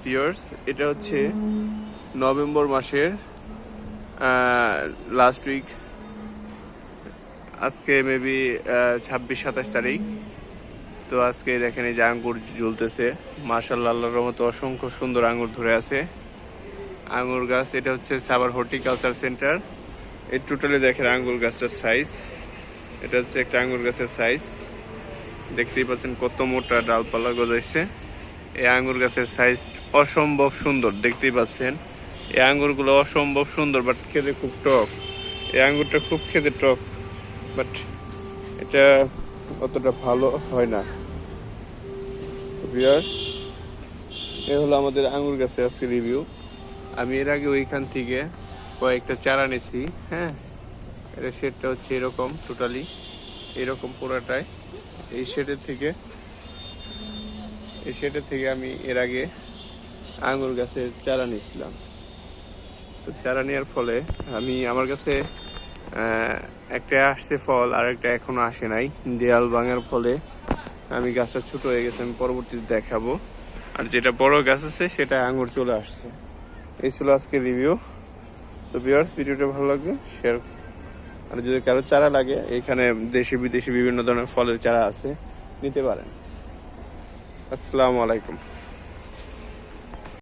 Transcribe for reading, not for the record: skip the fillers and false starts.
Viewers, এটা হচ্ছে November মাসের লাস্ট উইক, আজকে মেবি 26-27 তারিখ। তো আজকে দেখেন এই যে আঙ্গুর ঝুলতেছে, মাশাআল্লাহ, আল্লাহর রহমতে অসংখ্য সুন্দর আঙ্গুর ধরে আছে। আঙ্গুর গাছ, এটা হচ্ছে সাভার হর্টিকালচার সেন্টার। এই টোটালি দেখেন আঙ্গুর গাছটার সাইজ, এটা হচ্ছে একটা আঙ্গুর গাছের সাইজ, দেখতেই পাচ্ছেন কত মোটা ডালপালা গজাইছে। এই আঙ্গুর গাছের সাইজ অসম্ভব সুন্দর, দেখতেই পাচ্ছেন। এই আঙ্গুরগুলো অসম্ভব সুন্দর, বাট খেতে খুব টক। এই আঙ্গুরটা খুব খেতে টক, বাট এটা অতটা ভালো হয় না। ভিউয়ার্স, এ হলো আমাদের আঙ্গুর গাছের আজকে রিভিউ। আমি এর আগে ওইখান থেকে কয়েকটা চারা নিছি। হ্যাঁ, এটা শেডটা হচ্ছে এরকম, টোটালি এরকম পুরাটাই। এই শেডের থেকে আমি এর আগে আঙ্গুর গাছের চারা নিয়েছিলাম। তো চারা নেওয়ার ফলে আমার কাছে একটা আসছে ফল, আর একটা এখনো আসে নাই। দেয়াল ভাঙার ফলে আমি গাছটা ছোট হয়ে গেছে, আমি পরবর্তীতে দেখাবো। আর যেটা বড় গাছ আছে সেটা আঙ্গুর চলে আসছে। এই ছিল আজকে রিভিউ। তো ভিউয়ার্স, ভিডিওটা ভালো লাগবে শেয়ার, আর যদি কারো চারা লাগে, এখানে দেশি বিদেশি বিভিন্ন ধরনের ফলের চারা আছে, নিতে পারেন। আসসালামু আলাইকুম।